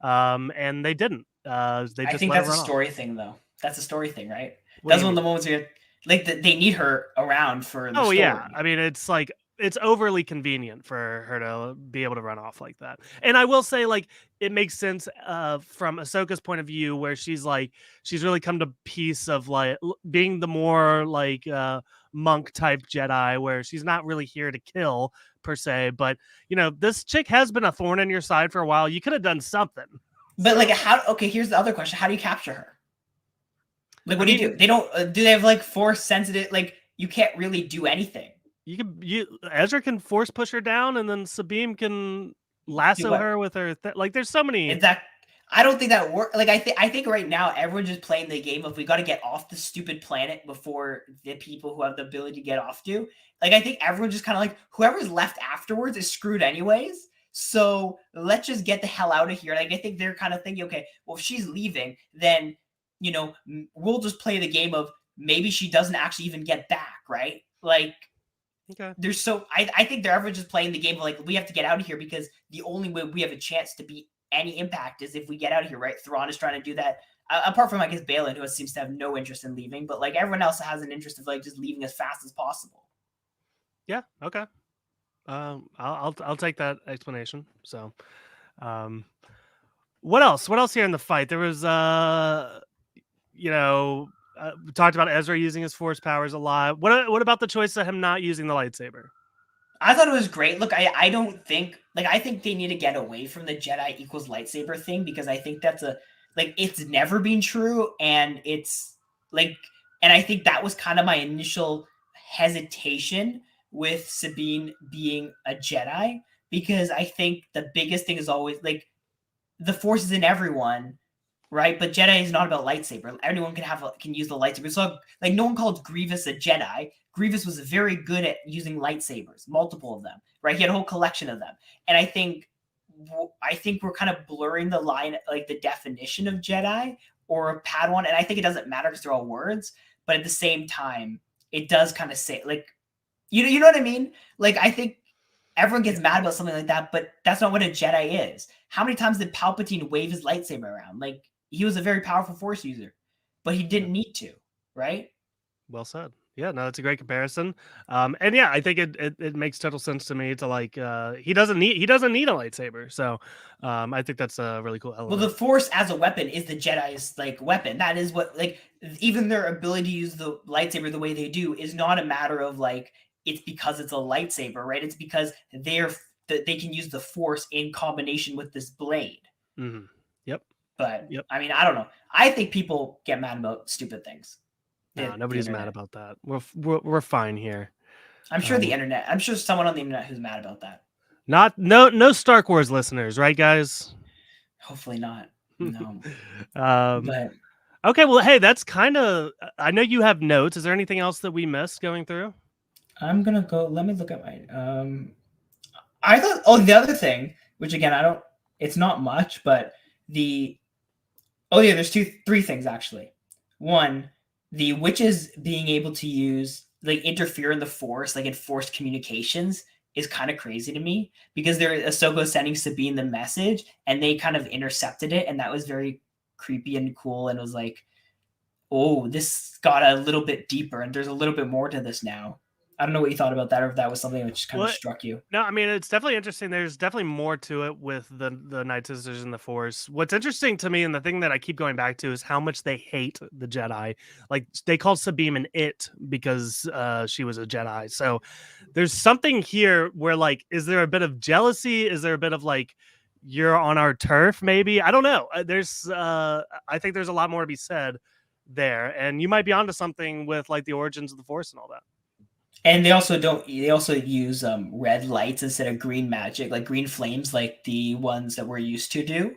Speaker 1: and they didn't. They
Speaker 2: I
Speaker 1: just
Speaker 2: think
Speaker 1: let her
Speaker 2: that's a
Speaker 1: run off.
Speaker 2: story thing, though. That's a story thing, right?
Speaker 1: What do
Speaker 2: That's
Speaker 1: you
Speaker 2: one of
Speaker 1: mean?
Speaker 2: the moments where like they need her around for the
Speaker 1: Oh yeah,
Speaker 2: story.
Speaker 1: I mean it's like it's overly convenient for her to be able to run off like that. And I will say like it makes sense from Ahsoka's point of view where she's really come to peace of like being the more like monk type Jedi where she's not really here to kill per se, but this chick has been a thorn in your side for a while. You could have done something.
Speaker 2: But like
Speaker 1: So
Speaker 2: how? Okay, here's the other question: how do you capture her? Like,
Speaker 1: I
Speaker 2: what do you do?
Speaker 1: mean,
Speaker 2: They don't. Do they have like force sensitive? Like, you can't really do anything.
Speaker 1: you Ezra can force push her down, and then Sabine can
Speaker 2: Do
Speaker 1: lasso
Speaker 2: what?
Speaker 1: her with her. Like, there's so many.
Speaker 2: Is that? I don't think that work. Like, I think right now everyone's just playing the game of we got to get off the stupid planet before the people who have the ability to get off do. Like, I think everyone's just kind of like whoever's left afterwards is screwed anyways. So let's just get the hell out of here. Like, I think they're kind of thinking, okay, well, if she's leaving, then we'll just play the game of maybe she doesn't actually even get back, right? Like,
Speaker 1: Okay.
Speaker 2: there's so I think they're ever just playing the game of like we have to get out of here because the only way we have a chance to beat any impact is if we get out of here, right? Thrawn is trying to do that. Apart from I guess Balin, who seems to have no interest in leaving, but like everyone else has an interest of like just leaving as fast as possible.
Speaker 1: Yeah. Okay. I'll take that explanation. So, um, what else? What else here in the fight? There was we talked about Ezra using his force powers a lot. What about the choice of him not using the lightsaber?
Speaker 2: I thought it was great. Look, I don't think like I think they need to get away from the Jedi equals lightsaber thing because I think that's a like it's never been true and it's like and I think that was kind of my initial hesitation with Sabine being a Jedi because I think the biggest thing is always like the force is in everyone, right? But Jedi is not about lightsaber. Anyone can use the lightsaber. So like no one called Grievous a Jedi. Grievous was very good at using lightsabers, multiple of them, right? He had a whole collection of them, and I think we're kind of blurring the line, like the definition of Jedi or a Padawan, and I think it doesn't matter because they're all words, but at the same time, it does kind of say like, you know what I mean? Like I think everyone gets mad about something like that, but that's not what a Jedi is. How many times did Palpatine wave his lightsaber around? Like he was a very powerful Force user, but he
Speaker 1: Yeah.
Speaker 2: didn't need to, right?
Speaker 1: Well said. Yeah, no, that's a great comparison. And yeah, I think it makes total sense to me to like he doesn't need a lightsaber. So I think that's a really cool
Speaker 2: Well, the
Speaker 1: element.
Speaker 2: Force as a weapon is the Jedi's like weapon. That is what like even their ability to use the lightsaber the way they do is not a matter of like it's because it's a lightsaber, right? It's because they can use the Force in combination with this blade.
Speaker 1: Hmm. Yep.
Speaker 2: But
Speaker 1: Yep.
Speaker 2: I mean, I don't know. I think people get mad about stupid things.
Speaker 1: No,
Speaker 2: The
Speaker 1: nobody's mad
Speaker 2: internet.
Speaker 1: about that. We're fine here.
Speaker 2: I'm sure the internet. I'm sure someone on the internet who's mad about that.
Speaker 1: No Star Wars listeners, right, guys?
Speaker 2: Hopefully not. No.
Speaker 1: um,
Speaker 2: But
Speaker 1: okay, well, hey, that's kind of. I know you have notes. Is there anything else that we missed going through?
Speaker 2: I'm gonna go. Let me look at my. I thought. Oh, the other thing, which again, I don't. It's not much, but the. Oh yeah, there's three things actually. One, the witches being able to use interfere in the Force, like in forced communications, is kind of crazy to me because they're Ahsoka sending Sabine the message, and they kind of intercepted it, and that was very creepy and cool, and it was like, oh, this got a little bit deeper, and there's a little bit more to this now. I don't know what you thought about that, or if that was something which kind of struck you.
Speaker 1: No, I mean, it's definitely interesting. There's definitely more to it with the Night Sisters and the Force. What's interesting to me, and the thing that I keep going back to, is how much they hate the Jedi. Like, they call Sabine an it because she was a Jedi. So there's something here where, like, is there a bit of jealousy? Is there a bit of like, you're on our turf? Maybe, I don't know. I think there's a lot more to be said there, and you might be onto something with like the origins of the Force and all that.
Speaker 2: And they also use red lights instead of green magic, like green flames, like the ones that we're used to do,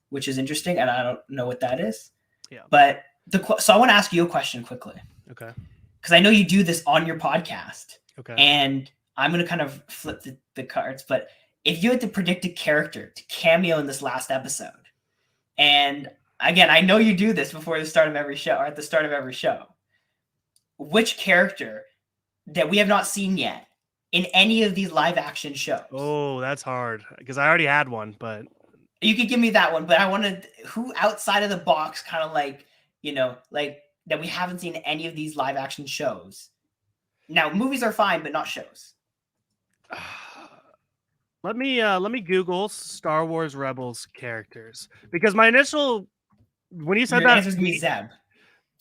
Speaker 2: which is interesting. And I don't know what that is.
Speaker 1: Yeah.
Speaker 2: But so I want to ask you a question quickly.
Speaker 1: Okay.
Speaker 2: Because I know you do this on your podcast.
Speaker 1: Okay.
Speaker 2: And I'm going to kind of flip the cards. But if you had to predict a character to cameo in this last episode, and again, I know you do this before the start of every show or at the start of every show, which character that we have not seen yet in any of these live action shows?
Speaker 1: Oh, that's hard because I already had one, but
Speaker 2: you could give me that one. But I wanted who outside of the box, kind of like, like that we haven't seen any of these live action shows. Now, movies are fine, but not shows.
Speaker 1: Let me Google Star Wars Rebels characters because my initial when you said
Speaker 2: Your
Speaker 1: that
Speaker 2: answer's gonna be Zeb.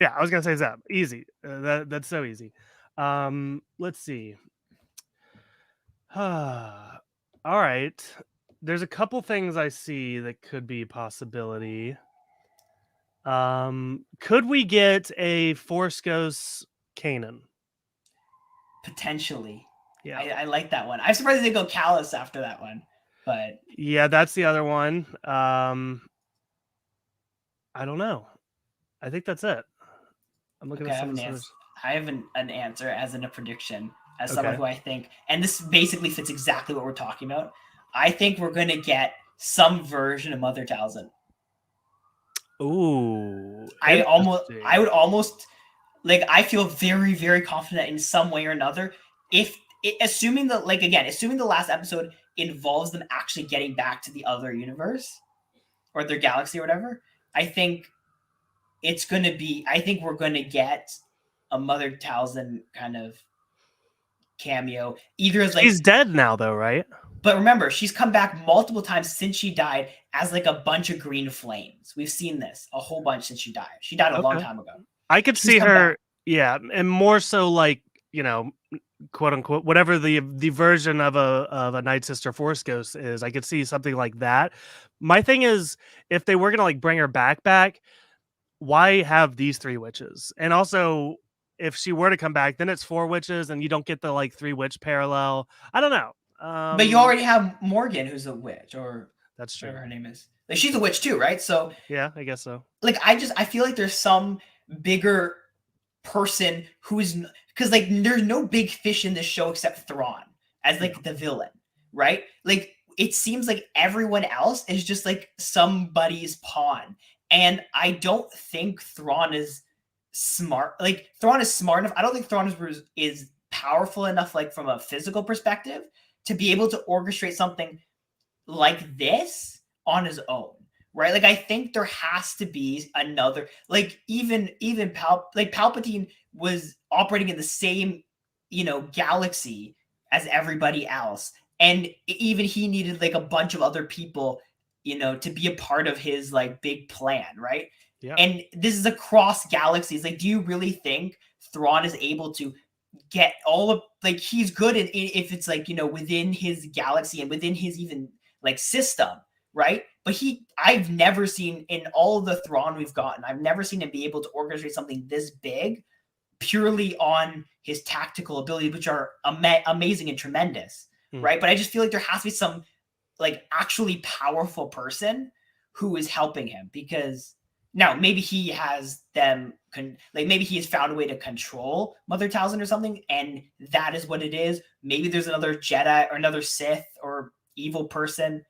Speaker 1: Yeah, I was gonna say Zeb. Easy. That's so easy. Let's see. All right. There's a couple things I see that could be a possibility. Could we get a Force Ghost Kanan?
Speaker 2: Potentially.
Speaker 1: Yeah,
Speaker 2: I like that one. I'm surprised they go Callus after that one, but
Speaker 1: yeah, that's the other one. I don't know. I think that's it. I'm looking at some of the
Speaker 2: I have an answer as in a prediction as someone who I think, and this basically fits exactly what we're talking about. I think we're going to get some version of Mother Talzin.
Speaker 1: Ooh,
Speaker 2: I would almost like, I feel very, very confident in some way or another. Assuming the last episode involves them actually getting back to the other universe or their galaxy or whatever, I think we're going to get a Mother Talzin kind of cameo. Either as like,
Speaker 1: she's dead now though, right?
Speaker 2: But remember, she's come back multiple times since she died as like a bunch of green flames. We've seen this a whole bunch since she died. She died a long time ago.
Speaker 1: I could see her, yeah, and more so like, quote unquote, whatever the version of a Night Sister Force Ghost is. I could see something like that. My thing is, if they were gonna like bring her back, why have these three witches? And also, if she were to come back, then it's four witches, and you don't get the like three witch parallel. I don't know.
Speaker 2: But you already have Morgan, who's a witch, or
Speaker 1: that's true.
Speaker 2: Whatever her name is. Like, she's a witch too, right? So
Speaker 1: yeah, I guess so.
Speaker 2: Like, I feel like there's some bigger person who is, because like there's no big fish in this show except Thrawn as like the villain, right? Like, it seems like everyone else is just like somebody's pawn, and I don't think Thrawn is smart. Like, Thrawn is smart enough. I don't think Thrawn is powerful enough, like from a physical perspective, to be able to orchestrate something like this on his own, right? Like, I think there has to be another, like, even Palpatine was operating in the same, galaxy as everybody else, and even he needed like a bunch of other people, to be a part of his like big plan, right? Yeah. And this is across galaxies. Like, do you really think Thrawn is able to get all of, like, he's good at if it's like, within his galaxy and within his even like system, right? But I've never seen, in all the Thrawn we've gotten, I've never seen him be able to orchestrate something this big purely on his tactical ability, which are amazing and tremendous, right? But I just feel like there has to be some like actually powerful person who is helping him, because now maybe he has them like maybe he has found a way to control Mother Talzin or something, and that is what it is. Maybe there's another Jedi or another Sith or evil person.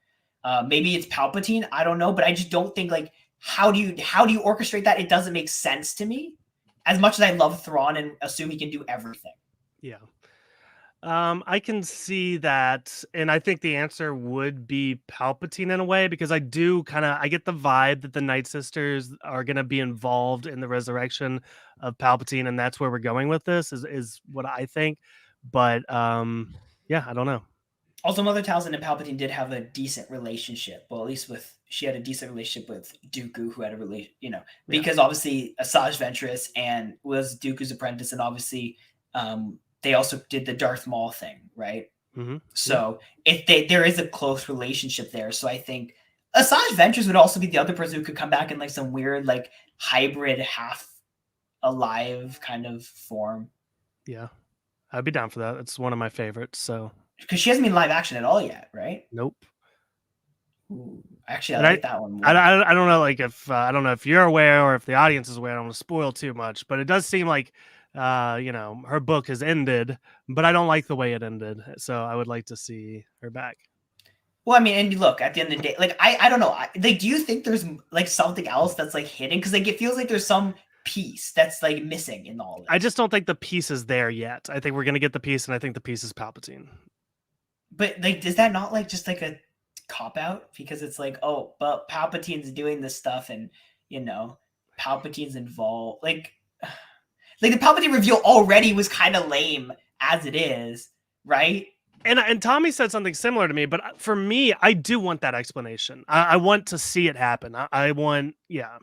Speaker 2: Maybe it's Palpatine. I don't know, but I just don't think like how do you orchestrate that? It doesn't make sense to me. As much as I love Thrawn and assume he can do everything.
Speaker 1: Yeah. I can see that, and I think the answer would be Palpatine in a way, because I get the vibe that the Night Sisters are going to be involved in the resurrection of Palpatine, and that's where we're going with this. Is what I think, but yeah, I don't know.
Speaker 2: Also, Mother Talzin and Palpatine did have a decent relationship. Well, at least she had a decent relationship with Dooku, who had a because obviously Asajj Ventress and was Dooku's apprentice, and obviously they also did the Darth Maul thing, right?
Speaker 1: Mm-hmm.
Speaker 2: So there is a close relationship there. So I think Asajj Ventress would also be the other person who could come back in like some weird like hybrid half alive kind of form.
Speaker 1: Yeah, I'd be down for that. It's one of my favorites. So
Speaker 2: because she hasn't been live action at all yet, right?
Speaker 1: Nope.
Speaker 2: Ooh, actually, I like that one more.
Speaker 1: I don't know, like if I don't know if you're aware or if the audience is aware. I don't want to spoil too much, but it does seem like her book has ended, but I don't like the way it ended. So I would like to see her back.
Speaker 2: Well, I mean, and look, at the end of the day, like I don't know, like, do you think there's like something else that's like hidden? Because like it feels like there's some piece that's like missing in all of it.
Speaker 1: I just don't think the piece is there yet. I think we're gonna get the piece, and I think the piece is Palpatine.
Speaker 2: But like, is that not like just like a cop out? Because it's like, oh, but Palpatine's doing this stuff, and Palpatine's involved. Like the Palpatine reveal already was kind of lame as it is, right?
Speaker 1: And Tommy said something similar to me, but for me, I do want that explanation. I want to see it happen. I want, yeah.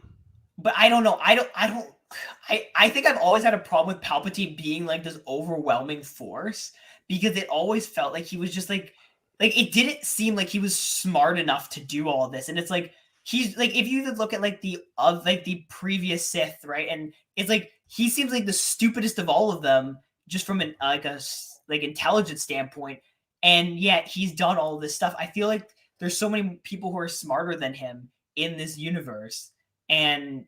Speaker 2: But I don't know. I think I've always had a problem with Palpatine being like this overwhelming force, because it always felt like he was just like it didn't seem like he was smart enough to do all this. And it's like he's like, if you even look at like the previous Sith, right? And it's like he seems like the stupidest of all of them, just from an intelligence standpoint, and yet he's done all this stuff. I feel like there's so many people who are smarter than him in this universe, and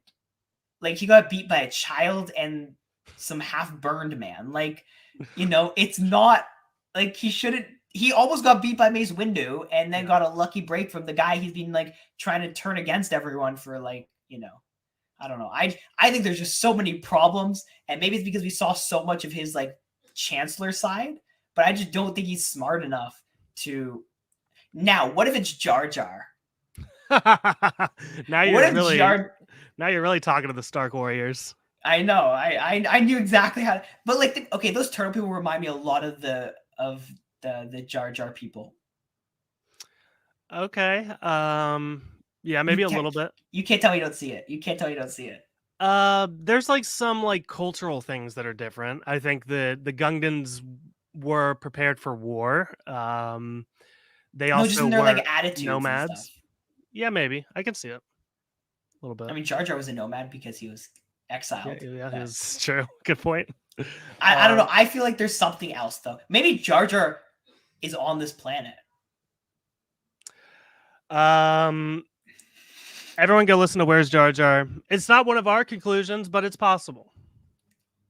Speaker 2: like he got beat by a child and some half-burned man. Like, it's not like he almost got beat by Mace Windu and then got a lucky break from the guy he's been like trying to turn against everyone for like, I don't know. I think there's just so many problems, and maybe it's because we saw so much of his like Chancellor side, but I just don't think he's smart enough to. Now, what if it's Jar Jar?
Speaker 1: Now you're really talking to the Stark Warriors.
Speaker 2: I know. I knew exactly how to, but like those turtle people remind me a lot of the Jar Jar people.
Speaker 1: Okay. Yeah, maybe a little bit.
Speaker 2: You can't tell me you don't see it.
Speaker 1: There's like some like cultural things that are different. I think the Gungans were prepared for war. They also
Speaker 2: just in their
Speaker 1: were
Speaker 2: like attitudes
Speaker 1: nomads.
Speaker 2: and stuff.
Speaker 1: Yeah, maybe I can see it a little bit.
Speaker 2: I mean, Jar Jar was a nomad because he was exiled.
Speaker 1: Yeah, that's true. Good point.
Speaker 2: I don't know. I feel like there's something else though. Maybe Jar Jar is on this planet.
Speaker 1: Everyone go listen to Where's Jar Jar. It's not one of our conclusions, but it's possible.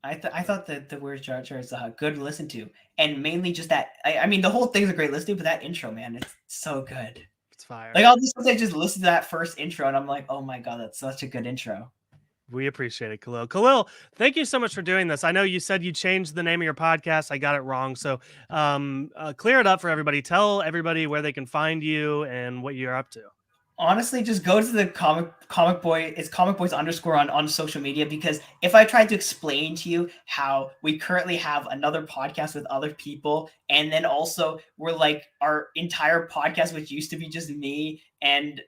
Speaker 2: I thought that the Where's Jar Jar is good to listen to, and mainly just that. I mean, the whole thing's a great listen to, but that intro, man, it's so good.
Speaker 1: It's fire.
Speaker 2: Like I'll just listen to that first intro, and I'm like, oh my god, that's such a good intro.
Speaker 1: We appreciate it, Khalil. Khalil, thank you so much for doing this. I know you said you changed the name of your podcast. I got it wrong. So clear it up for everybody. Tell everybody where they can find you and what you're up to.
Speaker 2: Honestly, just go to the comic boy. It's comic boys _ on social media, because if I tried to explain to you how we currently have another podcast with other people, and then also we're like our entire podcast, which used to be just me and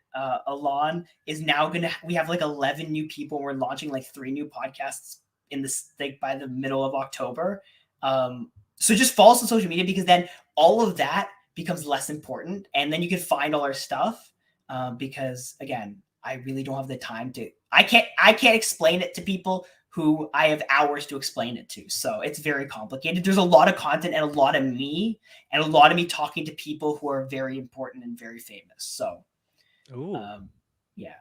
Speaker 2: Alon, is now we have like 11 new people, and we're launching like 3 new podcasts in this like by the middle of October. So just follow us on social media, because then all of that becomes less important, and then you can find all our stuff. Because again, I really don't have the time to. I can't explain it to people who I have hours to explain it to. So it's very complicated. There's a lot of content and a lot of me talking to people who are very important and very famous. So, yeah,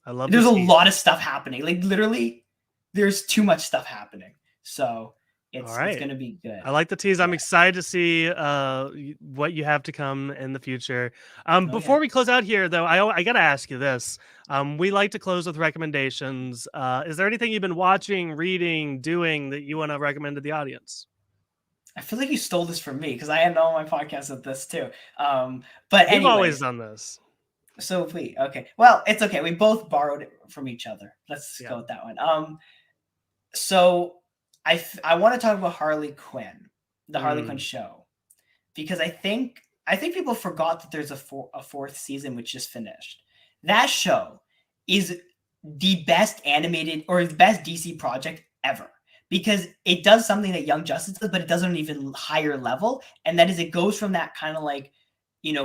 Speaker 1: I love.
Speaker 2: There's a lot of stuff happening. Like literally, there's too much stuff happening. So it's going to be good.
Speaker 1: I like the tease. I'm excited to see what you have to come in the future. Before we close out here, though, I got to ask you this. We like to close with recommendations. Is there anything you've been watching, reading, doing that you want to recommend to the audience?
Speaker 2: I feel like you stole this from me because I end all my podcasts with this too. But
Speaker 1: we've always done this.
Speaker 2: So okay. Well, it's okay. We both borrowed it from each other. Let's go with that one. So I want to talk about Harley Quinn, the Harley Quinn show, because I think people forgot that there's a fourth season which just finished. That show is the best animated or the best DC project ever, because it does something that Young Justice does, but it does it on an even higher level, and that is it goes from that kind of like,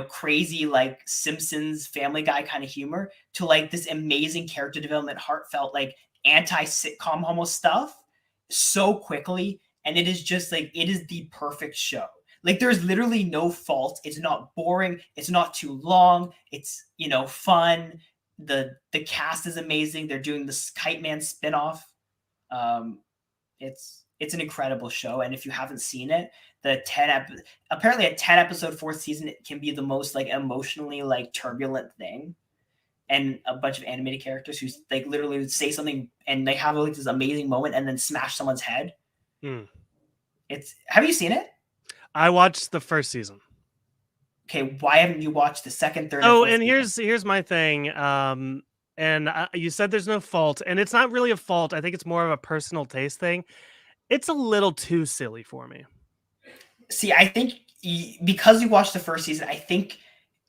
Speaker 2: crazy like Simpsons, Family Guy kind of humor to like this amazing character development, heartfelt, like anti-sitcom almost stuff so quickly. And it is just like, it is the perfect show. Like there's literally no fault. It's not boring. It's not too long. It's, fun. The cast is amazing. They're doing this Kite Man spinoff. It's an incredible show. And if you haven't seen it, apparently a 10 episode fourth season, it can be the most like emotionally like turbulent thing. And a bunch of animated characters who like literally would say something and they have like this amazing moment and then smash someone's head. Have you seen it?
Speaker 1: I watched the first season.
Speaker 2: Okay, why haven't you watched the second, third?
Speaker 1: And here's my thing. And you said there's no fault, and it's not really a fault. I think it's more of a personal taste thing. It's a little too silly for me.
Speaker 2: See, I think because you watched the first season, I think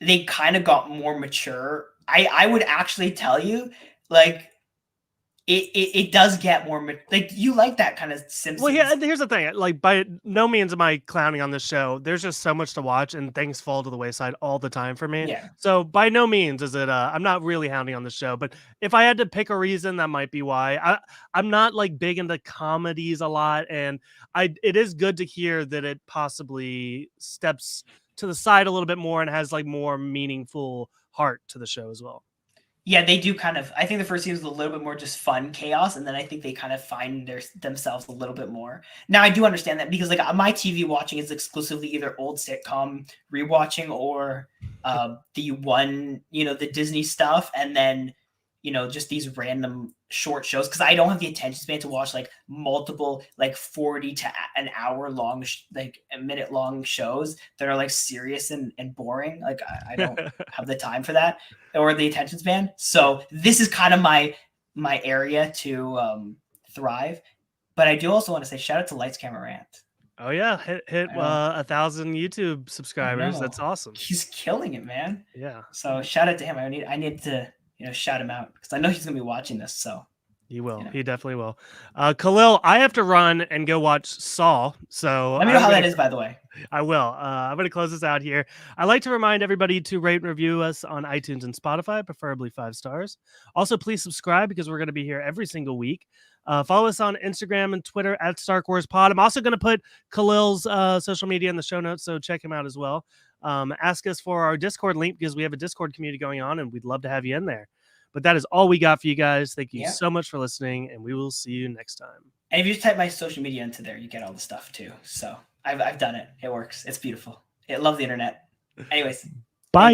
Speaker 2: they kind of got more mature. I would actually tell you, like, it does get more like you like that kind of Simpsons.
Speaker 1: Well, yeah, here's the thing. Like, by no means am I clowning on this show. There's just so much to watch, and things fall to the wayside all the time for me.
Speaker 2: Yeah.
Speaker 1: So by no means is it. I'm not really hounding on the show, but if I had to pick a reason, that might be why. I'm not like big into comedies a lot, and it is good to hear that it possibly steps to the side a little bit more and has like more meaningful heart to the show as well.
Speaker 2: Yeah, they do kind of. I think the first season was a little bit more just fun chaos, and then I think they kind of find themselves a little bit more. Now, I do understand that because like my TV watching is exclusively either old sitcom rewatching or the Disney stuff, and then just these random short shows because I don't have the attention span to watch like multiple like 40 to an hour long like a minute long shows that are like serious and boring. Like I don't have the time for that or the attention span. So this is kind of my area to thrive. But I do also want to say shout out to Lights Camera Rant.
Speaker 1: Oh yeah, hit 1,000 YouTube subscribers. That's awesome.
Speaker 2: He's killing it, man.
Speaker 1: Yeah.
Speaker 2: So shout out to him. I need to shout him out because I know he's gonna be watching this. So
Speaker 1: he will. He definitely will. Khalil, I have to run and go watch Saw. So
Speaker 2: let me know how that is, by the way.
Speaker 1: I will. I'm going to close this out here. I like to remind everybody to rate and review us on iTunes and Spotify, preferably 5 stars. Also, please subscribe because we're going to be here every single week. Follow us on Instagram and Twitter at Star Wars Pod. I'm also going to put Khalil's social media in the show notes, so check him out as well. Ask us for our Discord link because we have a Discord community going on, and we'd love to have you in there. But that is all we got for you guys. Thank you so much for listening, and we will see you next time.
Speaker 2: And if you just type my social media into there, you get all the stuff too. So I've done it. It works. It's beautiful. I love the internet. Anyways,
Speaker 1: bye.